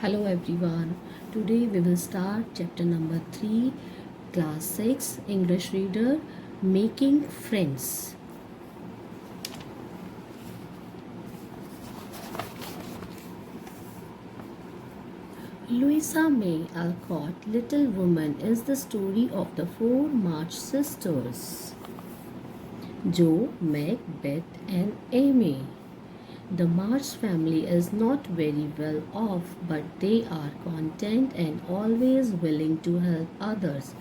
Hello everyone. Today we will start chapter number 3, class 6, English reader, Making Friends. Louisa May Alcott, Little Woman, is the story of the four March sisters, Jo, Meg, Beth, and Amy. The March family is not very well off, but they are content and always willing to help others.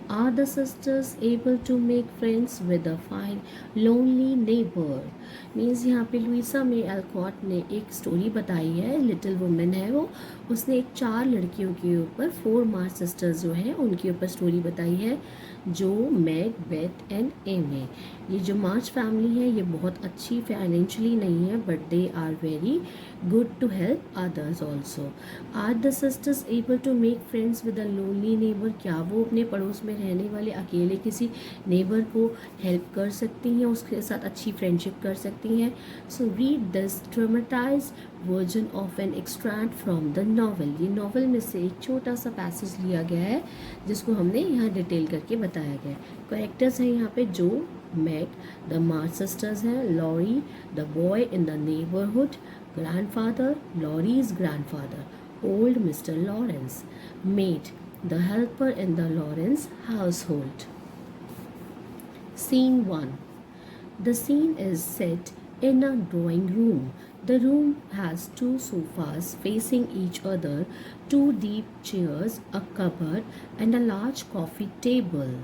Are the sisters able to make friends with a fine lonely neighbor? Means यहाँ पे Luisa में एल्कॉट ने एक story बताई है, little women है वो। उसने एक 4 लड़कियों के ऊपर 4 मार्च सिस्टर्स जो हैं उनके ऊपर स्टोरी बताई है, जो मैग, बेथ एंड एमे। ये जो मार्च फैमिली है ये बहुत अच्छी फाइनेंशियली नहीं है, but they are very good to help others also. Are the sisters able to make friends with a lonely neighbour? क्या वो अपने पड़ोस में रहने वाले अकेले किसी नेबर को हेल्प कर सकती हैं, उसके साथ अच्छी फ्रेंडशिप कर सकती हैं? So read this dramatised version of an extract from the novel. ये नॉवल में से एक छोटा सा पैसेज लिया गया है जिसको हमने यहाँ डिटेल करके बताया गया है। कैरेक्टर्स हैं यहाँ पे जो, मैग, द मार्च सिस्टर्स हैं, Laurie, the boy in the neighbourhood, grandfather, Laurie's grandfather, old Mr. Lawrence, maid, the helper in the Lawrence household. Scene 1. The scene is set in a drawing room. The room has 2 sofas facing each other, 2 deep chairs, a cupboard, and a large coffee table.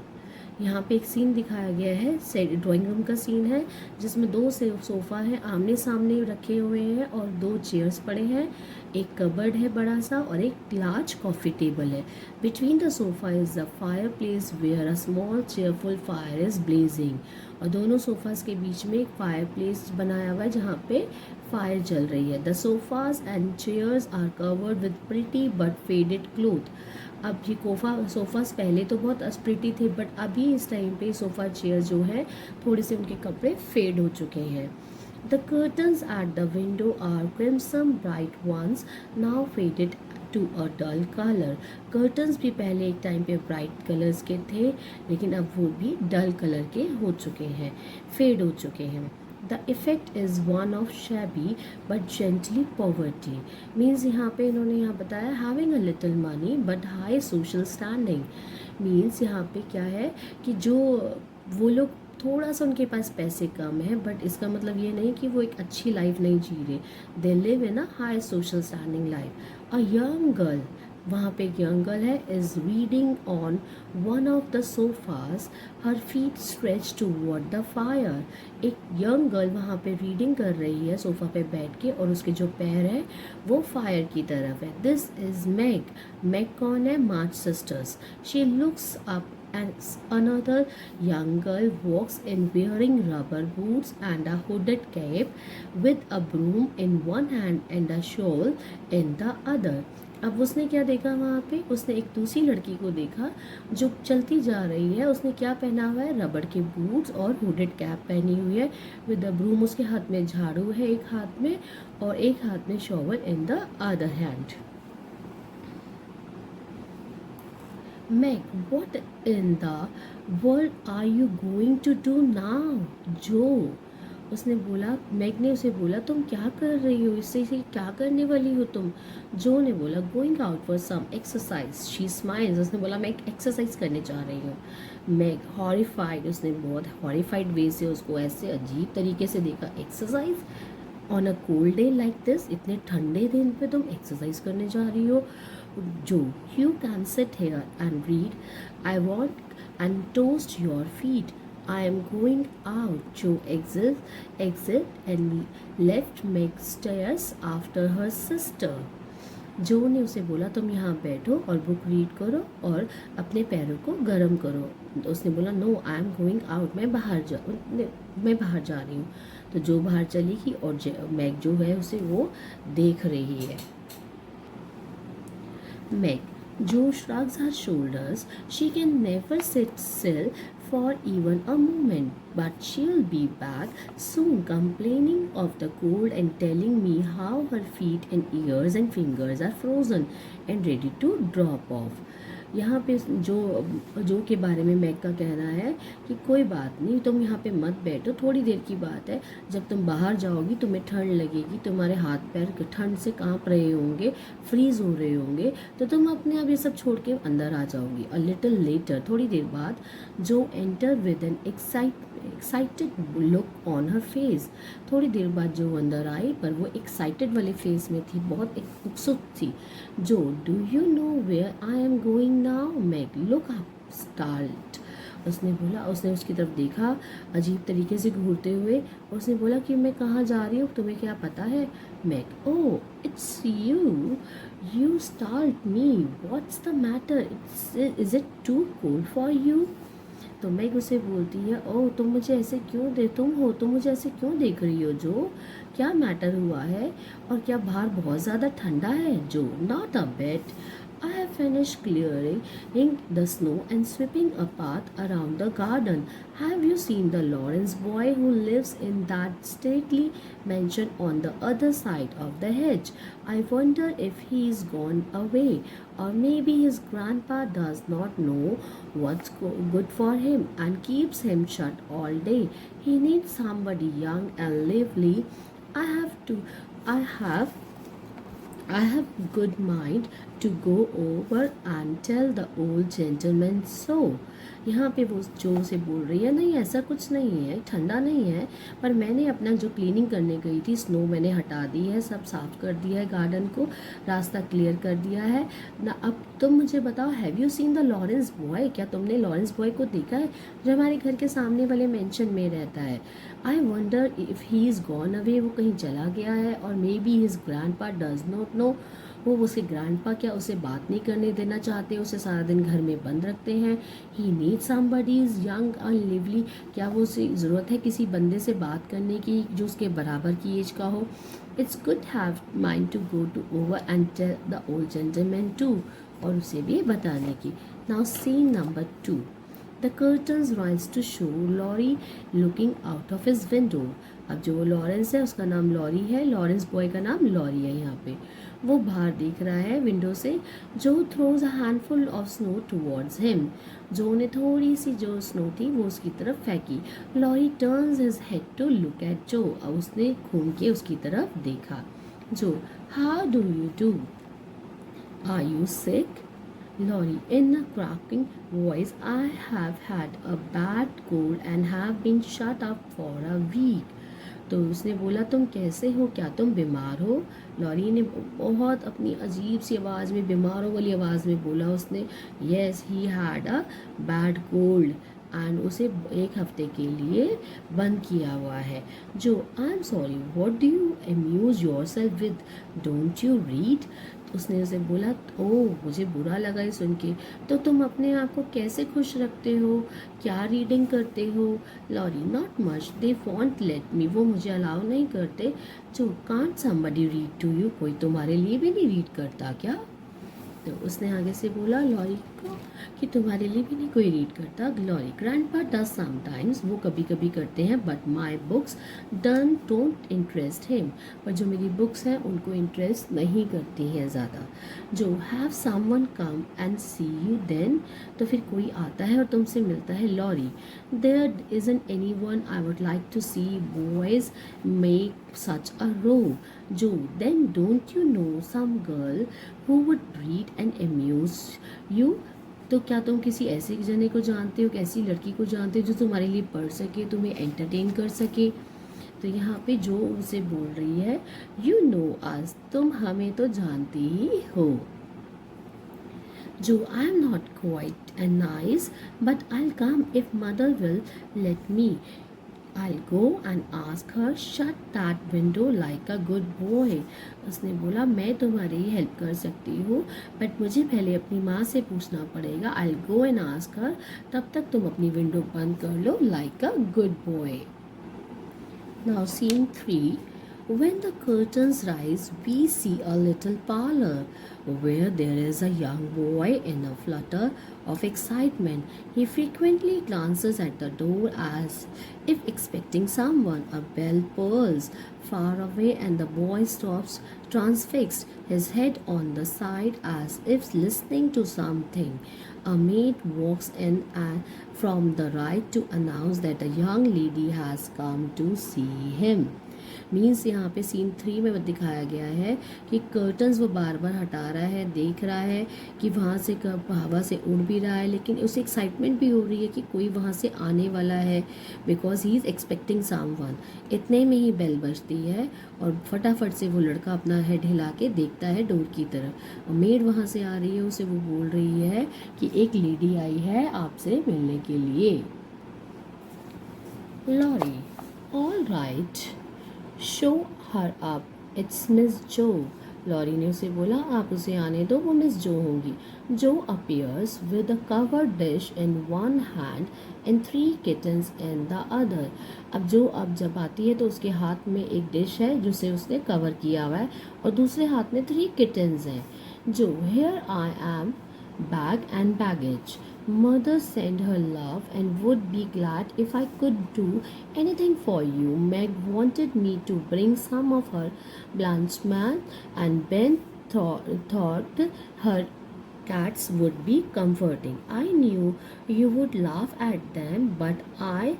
यहाँ पे एक scene दिखाया गया है, drawing room का scene है जिसमें 2 sofa है आमने सामने रखे हुए हैं और 2 चेयर्स पड़े हैं, एक कबर्ड है बड़ा सा और एक लार्ज कॉफ़ी टेबल है। Between the sofa is the fireplace where a small cheerful fire is blazing. और दोनों सोफ़ाज़ के बीच में एक फायर प्लेस बनाया हुआ है जहाँ पे फायर जल रही है। The sofas and chairs are covered with pretty but faded cloth. अब ये सोफ़ास पहले तो बहुत अस्प्रिटी थे, बट अभी इस टाइम पे सोफ़ा चेयर जो है थोड़े से उनके कपड़े फेड हो चुके हैं। The curtains at the window are crimson bright once now faded to a dull colour. Curtains भी पहले एक टाइम पे ब्राइट कलर्स के थे, लेकिन अब वो भी डल कलर के हो चुके हैं, फेड हो चुके हैं। The effect is one of shabby but gently poverty. Means यहाँ पे इन्होंने यहाँ बताया having a little money but high social standing. Means यहाँ पे क्या है कि जो वो लोग थोड़ा सा उनके पास पैसे कम है, बट इसका मतलब ये नहीं कि वो एक अच्छी लाइफ नहीं जी रहे। They live in a high social standing life. A young girl, वहाँ पे एक यंग गर्ल है, is reading on one of the sofas, her feet stretch toward the fire. एक यंग गर्ल वहाँ पे रीडिंग कर रही है सोफ़ा पे बैठ के और उसके जो पैर हैं वो फायर की तरफ है। This is mag. मैग कौन है? March sisters. She looks up and another young girl walks in wearing rubber boots and a hooded cape with a broom in one hand and a shawl in the other. अब उसने क्या देखा वहाँ पे? उसने एक दूसरी लड़की को देखा जो चलती जा रही है। उसने क्या पहना हुआ है? रबड़ के बूट्स और हुडेड कैप पहनी हुई है, विद द ब्रूम। उसके हाथ में झाड़ू है एक हाथ में और एक हाथ में shovel in the other hand. Meg, what in the world are you going to do now? जो उसने बोला, मैग ने उसे बोला तुम क्या कर रही हो, इससे क्या करने वाली हो तुम? जो ने बोला going out for some exercise. She smiles. उसने बोला मैं एक एक्सरसाइज करने जा रही हूँ। मैग हॉरिफाइड, उसने बहुत हॉरिफाइड वे से उसको ऐसे अजीब तरीके से देखा। Exercise on a cold day like this? इतने ठंडे दिन पे तुम एक्सरसाइज करने जा रही हो? जो, you can sit here and read. I want and toast your feet. I am going out. Joe exit and left Meg stairs after her sister. जो ने उसे बोला तुम यहाँ बैठो और बुक रीड करो और अपने पैरों को गर्म करो। तो उसने बोला no, I am going out, मैं बाहर जा रही हूँ। तो जो बाहर चली गई और मैग जो है उसे वो देख रही है। Meg. Jo shrugs her shoulders. She can never sit still for even a moment, but she'll be back soon, complaining of the cold and telling me how her feet and ears and fingers are frozen and ready to drop off. यहाँ पे जो के बारे में Mac का कहना है कि कोई बात नहीं, तुम यहाँ पे मत बैठो, थोड़ी देर की बात है, जब तुम बाहर जाओगी तुम्हें ठंड लगेगी, तुम्हारे हाथ पैर ठंड से कांप रहे होंगे, फ्रीज हो रहे होंगे, तो तुम अपने आप ये सब छोड़ के अंदर आ जाओगी. अ लिटिल लेटर, थोड़ी देर बाद, जो enter with N excited look on her face. थोड़ी देर बाद जो अंदर आई, पर वो एक्साइटेड वाले फेस में थी, बहुत उत्सुक थी. Jo, do you know where I am going now? Meg look up start. उसने बोला, उसने उसकी तरफ देखा अजीब तरीके से घूरते हुए. उसने बोला कि मैं कहाँ जा रही हूँ, तुम्हें क्या पता है? Meg, oh it's you, you start me, what's the matter, is it too cold for you? तो मैग उसे बोलती है, ओह तुम मुझे ऐसे क्यों देख रही हो? जो, क्या मैटर हुआ है, और क्या बाहर बहुत ज़्यादा ठंडा है? जो, not a bit, I have finished clearing the snow and sweeping a path around the garden. Have you seen the Lawrence boy who lives in that stately mansion on the other side of the hedge? I wonder if he's gone away, or maybe his grandpa does not know what's good for him and keeps him shut all day. He needs somebody young and lively. I have good mind to go over and tell the old gentleman so. यहाँ पे वो जो से बोल रही है, नहीं ऐसा कुछ नहीं है, ठंडा नहीं है, पर मैंने अपना जो क्लीनिंग करने गई थी, स्नो मैंने हटा दी है, सब साफ़ कर दिया है, गार्डन को रास्ता क्लियर कर दिया है ना. अब तुम मुझे बताओ, have you seen the Lawrence boy? क्या तुमने लॉरेंस बॉय को देखा है जो हमारे घर के सामने वाले मेंशन में रहता है? I wonder if he is gone away, वो कहीं चला गया है, और may be his grandpa does not know, वो उसके ग्रैंडपा क्या उसे बात नहीं करने देना चाहते, उसे सारा दिन घर में बंद रखते हैं. He need somebody is young and lively, क्या वो उसे ज़रूरत है किसी बंदे से बात करने की जो उसके बराबर की एज का हो? It's good have mind to go to over and tell the old gentleman too, और उसे भी बताने की. Now scene number 2. The curtains rise to show Laurie looking out of his window. अब जो लॉरेंस है उसका नाम लॉरी है, लॉरेंस बॉय का नाम लॉरी है. यहाँ पे वो बाहर देख रहा है विंडो से. जो throws a handful of snow towards him, जो ने थोड़ी सी जो स्नो थी वो उसकी तरफ फेंकी. Laurie turns his head to look at Jo, अब उसने घूम के उसकी तरफ देखा. Jo, how do you do, are you sick? Laurie, in a cracking voice, I have had a bad cold and have been shut up for a week. तो उसने बोला, तुम कैसे हो, क्या तुम बीमार हो? लॉरी ने बहुत अपनी अजीब सी आवाज़ में, बीमारों वाली आवाज़ में बोला उसने. Yes, he had a bad cold, and उसे 1 हफ्ते के लिए बंद किया हुआ है. Jo, I am sorry, what do you amuse your self with, don't you read? उसने उसे बोला, ओह मुझे बुरा लगा ये सुन के, तो तुम अपने आप को कैसे खुश रखते हो, क्या रीडिंग करते हो? Laurie, not much, they won't let me, वो मुझे अलाउ नहीं करते. Jo, can't somebody read to you, कोई तुम्हारे लिए भी नहीं रीड करता क्या? तो उसने आगे से बोला लॉरी को कि तुम्हारे लिए भी नहीं कोई रीड करता. लॉरी, ग्रैंडपा डज समटाइम्स, वो कभी कभी करते हैं, but my books don't interest him, पर जो मेरी बुक्स हैं उनको इंटरेस्ट नहीं करती हैं ज़्यादा. Jo, have someone come and see you then, तो फिर कोई आता है और तुमसे मिलता है. Laurie, there isn't anyone I would like to see, boys make such a row. जो, then don't you know some girl who would read and amuse you? तो क्या तुम किसी ऐसे जने को जानते हो, कैसी लड़की को जानते हो जो तुम्हारे लिए पढ़ सके, तुम्हें एंटरटेन कर सके? तो यहाँ पे जो उसे बोल रही है, यू नो अस, तुम हमें तो जानती ही हो. जो, I am not quiet and nice, but I come if mother will let me. I'll go and ask her, shut that window like a good boy. उसने बोला, मैं तुम्हारी हेल्प कर सकती हूँ, बट मुझे पहले अपनी माँ से पूछना पड़ेगा. I'll go and ask her, तब तक तुम अपनी विंडो बंद कर लो, like a good boy. Now scene 3. When the curtains rise, we see a little parlor where there is a young boy in a flutter of excitement. He frequently glances at the door as if expecting someone. A bell pulls far away and the boy stops transfixed, his head on the side as if listening to something. A maid walks in and from the right to announce that a young lady has come to see him. Means यहाँ पे scene 3 में दिखाया गया है कि curtains वो बार बार हटा रहा है, देख रहा है कि वहाँ से कब हवा से उड़ भी रहा है, लेकिन उसे एक्साइटमेंट भी हो रही है कि कोई वहाँ से आने वाला है, because he is expecting someone. इतने में ही बेल बजती है और फटाफट से वो लड़का अपना हेड हिला के देखता है डोर की तरफ। मेड वहाँ से आ रही है, उसे वो बोल रही है कि एक लेडी आई है आपसे मिलने के लिए। Laurie, all right, show her up, it's Miss Jo. Laurie ने उसे बोला आप उसे आने दो, वो मिस जो होंगी। जो appears with a covered dish in one hand and 3 kittens in the other. अब जो अब जब आती है तो उसके हाथ में एक डिश है जिसे उसने कवर किया हुआ है और दूसरे हाथ में 3 किटन्स हैं। जो, here I am, bag and baggage. Mother sent her love and would be glad if I could do anything for you. Meg wanted me to bring some of her Blanchman, and Ben thought her cats would be comforting. I knew you would laugh at them, but I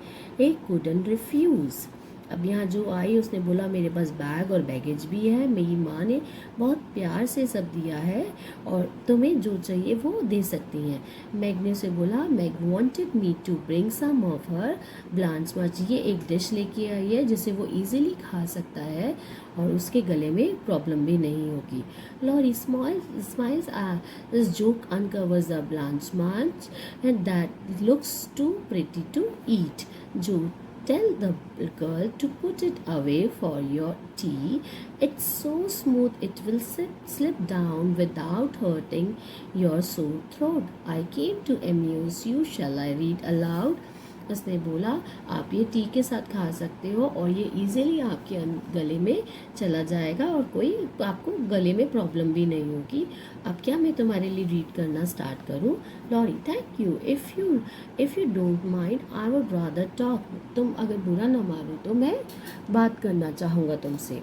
couldn't refuse. अब यहाँ जो आई उसने बोला मेरे पास bag और baggage भी है, मेरी माँ ने बहुत प्यार से सब दिया है और तुम्हें जो चाहिए वो दे सकती हैं। मैग ने उसे बोला Meg wanted me to bring some of her blancmange, ये एक डिश लेके आई है जिसे वो इजीली खा सकता है और उसके गले में प्रॉब्लम भी नहीं होगी। Laurie smiles this joke uncovers the blancmange and that looks too pretty to eat. Jo, tell the girl to put it away for your tea. It's so smooth it will slip down without hurting your sore throat. I came to amuse you. Shall I read aloud? उसने बोला आप ये T के साथ खा सकते हो और ये इजीली आपके गले में चला जाएगा और कोई आपको गले में प्रॉब्लम भी नहीं होगी। अब क्या मैं तुम्हारे लिए रीड करना स्टार्ट करूं? Laurie, thank you, if you don't mind I would rather talk. तुम अगर बुरा ना मानो तो मैं बात करना चाहूँगा तुमसे।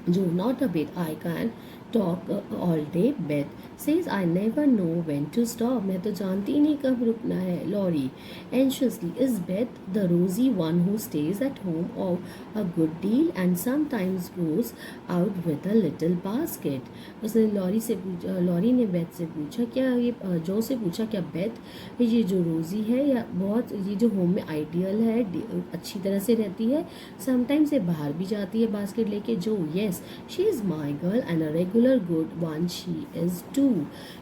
जो, not a bit, I can talk all day. Beth says I never know when to stop. मैं तो जानती नहीं कब रुकना है। Laurie anxiously, is Beth the rosy one who stays at home a good deal and sometimes goes out with a little basket? उसने lorry ने Beth से पूछा क्या ये जो से पूछा क्या बेथ ये जो रोजी है या बहुत ये जो होम में आइडियल है अच्छी तरह से रहती है, समटाइम्स ये बाहर भी जाती है बास्केट लेके। जो, yes, she is my girl and a regular good one she is too.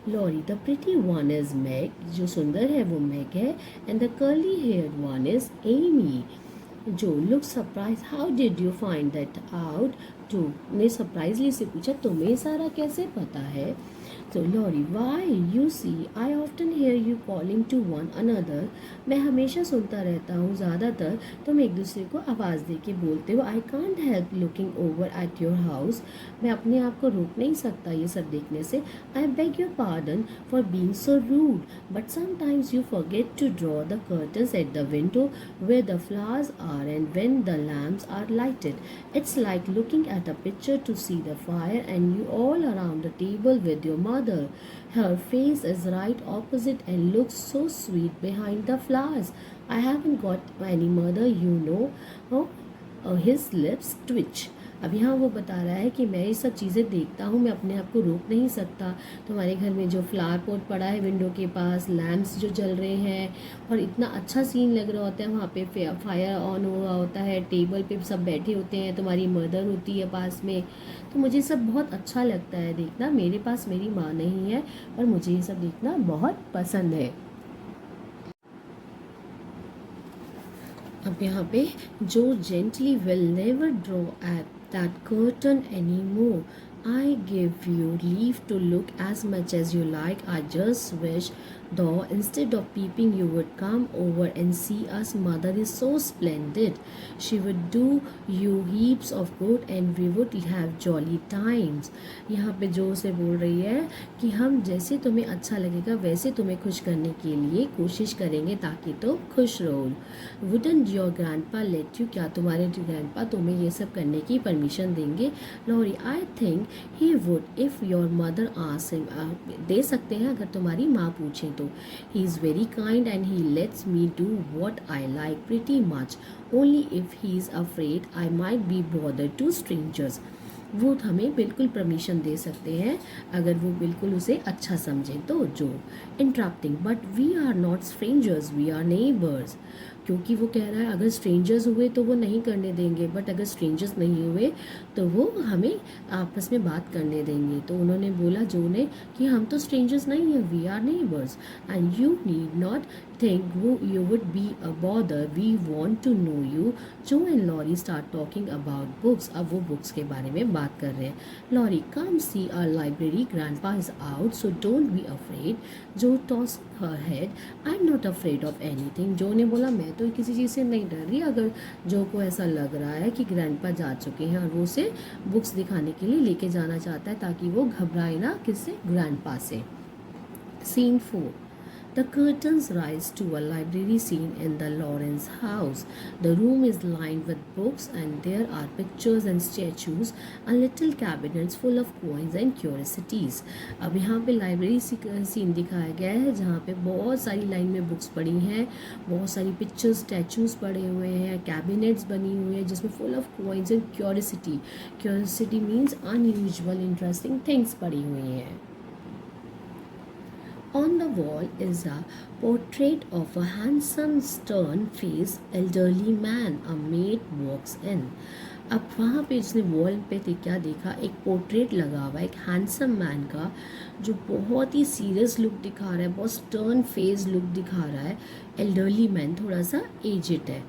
Laurie, the pretty one is Meg, जो सुंदर है वो मैग है, and the curly hair one is Amy. Jo, look surprise, how did you find that out? Jo ने सरप्राइजली से पूछा तुम्हें सारा कैसे पता है? तो Laurie, why you see I often hear you calling to one another. मैं हमेशा सुनता रहता हूँ ज़्यादातर तुम एक दूसरे को आवाज़ दे के बोलते हो। I can't help looking over at your house, मैं अपने आप को रोक नहीं सकता ये सब देखने से। I beg your pardon for being so rude, but sometimes you forget to draw the curtains at the window where the flowers are and when the lamps are lighted. It's like looking at a picture to see the fire and you all around the table with your mother. Her face is right opposite and looks so sweet behind the flowers. I haven't got any mother, you know. Oh, his lips twitch. अब यहाँ वो बता रहा है कि मैं ये सब चीज़ें देखता हूँ, मैं अपने आप को रोक नहीं सकता। तुम्हारे घर में जो फ्लावर पॉट पड़ा है विंडो के पास, लैम्प्स जो जल रहे हैं और इतना अच्छा सीन लग रहा होता है, वहाँ पे फायर ऑन हुआ होता है, टेबल पे सब बैठे होते हैं, तुम्हारी मदर होती है पास में, तो मुझे सब बहुत अच्छा लगता है देखना। मेरे पास मेरी माँ नहीं है और मुझे ये सब देखना बहुत पसंद है। अब यहाँ पे जो, gently will never draw at that curtain anymore. I give you leave to look as much as you like. I just wish Though instead of peeping, you would come over and see us. Mother is so splendid. She would do you heaps of good and we would have jolly times. यहाँ पे जोर से बोल रही है कि हम जैसे तुम्हें अच्छा लगेगा वैसे तुम्हें खुश करने के लिए कोशिश करेंगे ताकि तुम खुश रहो. Wouldn't your grandpa let you? क्या तुम्हारे ग्रैंडपा तुम्हें ये सब करने की परमिशन देंगे? Laurie, I think he would if your mother asks him. दे सकते हैं अगर तुम्हारी माँ पूछे तो. He is very kind and he lets me do what I like pretty much. Only if he is afraid I might be bothered to strangers. वो हमें बिल्कुल परमिशन दे सकते हैं अगर वो बिल्कुल उसे अच्छा समझे तो. Jo interrupting, but we are not strangers, we are neighbours. क्योंकि वो कह रहा है अगर स्ट्रेंजर्स हुए तो वो नहीं करने देंगे, बट अगर स्ट्रेंजर्स नहीं हुए तो वो हमें आपस में बात करने देंगे. तो उन्होंने बोला जो ने कि हम तो स्ट्रेंजर्स नहीं हैं, we are neighbours and you need not think you would be a bother. We want to know you. Joe and Laurie start talking about books. अब वो books के बारे में बात कर रहे हैं. Laurie, come see our library. Grandpa is out, so don't be afraid. Joe tossed her head. I'm not afraid of anything. Joe ने बोला मैं तो किसी चीज़ से नहीं डर रही. अगर Joe को ऐसा लग रहा है कि grandpa जा चुके हैं और वो उसे books दिखाने के लिए लेके जाना चाहता है ताकि वो घबराए ना किससे, grandpa से. Scene 4. The curtains rise to a library scene in the Lawrence house. The room is lined with books and there are pictures and statues and little cabinets full of coins and curiosities. अब यहाँ पे library scene दिखाया गया है जहाँ पे बहुत सारी लाइन में बुक्स पड़ी हैं, बहुत सारी पिक्चर्स स्टैचूज पड़े हुए हैं, कैबिनेट्स बनी हुई है जिसमें full of coins and curiosity. Curiosity means unusual, interesting things पड़ी हुई हैं. On the wall is a portrait of a handsome, stern-faced elderly man. A maid walks in. अब वहाँ पे उसने वॉल पे क्या देखा, एक पोर्ट्रेट लगा हुआ है एक हैंडसम मैन का जो बहुत ही सीरियस लुक दिखा रहा है, बहुत स्टर्न फेस लुक दिखा रहा है. एल्डरली मैन, थोड़ा सा एजेड है.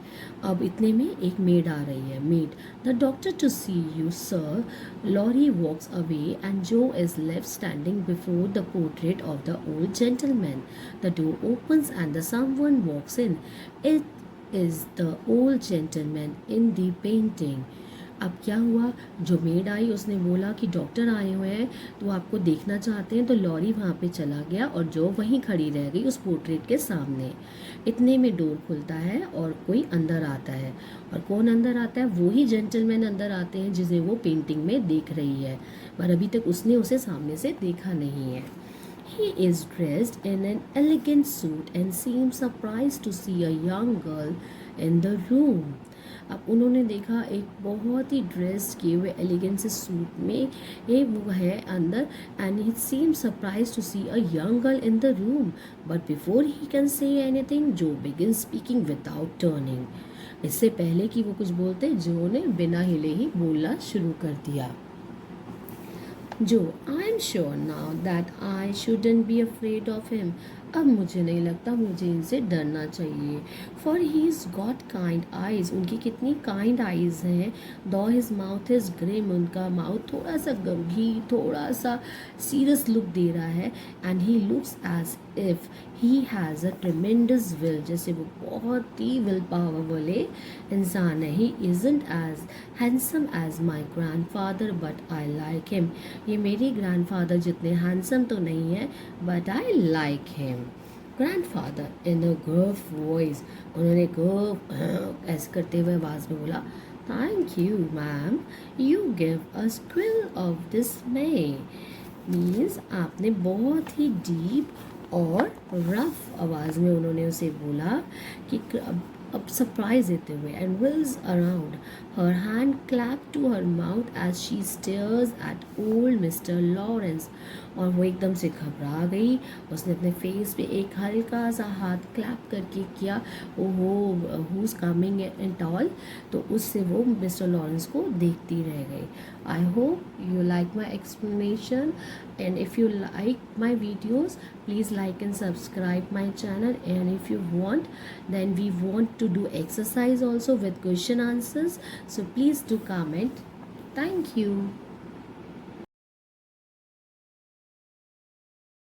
अब इतने में एक मेड आ रही है. Maid, the doctor to see you sir. Laurie walks away and Jo is left standing before the portrait of the old gentleman. The door opens and the someone walks in. It is the old gentleman in the painting. अब क्या हुआ, जो made आई उसने बोला कि doctor आए हुए हैं तो आपको देखना चाहते हैं. तो लॉरी वहाँ पे चला गया और जो वहीं खड़ी रह गई उस पोर्ट्रेट के सामने. इतने में डोर खुलता है और कोई अंदर आता है. और कौन अंदर आता है, वो ही जेंटलमैन अंदर आते हैं जिसे वो पेंटिंग में देख रही है, पर अभी तक उसने उसे सामने से देखा नहीं है. He is dressed in an elegant suit and seems surprised to see a young girl in the room. अब उन्होंने देखा एक बहुत ही ड्रेस किए हुए एलिगेंट से सूट में एक वो है अंदर and he seem surprise to see a young girl in the room. But before he can say anything Jo begin speaking without turning. इससे पहले कि वो कुछ बोलते जो ने बिना हिले ही बोलना शुरू कर दिया. जो, I am sure now that I shouldn't be afraid of him. अब मुझे नहीं लगता मुझे इनसे डरना चाहिए. For he is got kind eyes. उनकी कितनी काइंड आइज़ हैं. दो हिज माउथ इज़ ग्रिम. उनका माउथ थोड़ा सा गंभीर, थोड़ा सा सीरियस लुक दे रहा है. And he looks as if he has a tremendous will. जैसे वो बहुत ही विल पावर वाले इंसान है. He isn't as handsome as my grandfather but I like him. ये मेरे ग्रैंड फादर जितने हैंडसम तो नहीं है but I like him. Grandfather in a gruff voice. उन्होंने गर्व ऐसे करते हुए आवाज़ में बोला, thank you ma'am, you give us thrill of this may. Means आपने बहुत ही डीप और रफ आवाज़ में उन्होंने उसे बोला कि अब सरप्राइज देते हुए. And wheels around her hand clap to her mouth as she stares at old Mister Laurence. और वो एकदम से घबरा गई. उसने अपने फेस पे एक हल्का सा हाथ क्लैप करके किया, ओहो who is coming and all. तो उससे वो मिस्टर लॉरेंस को देखती रह गई. I hope you like my explanation, and if you like my videos please like and subscribe my channel. And if you want, then we want to do exercise also with question answers, so please do comment. Thank you.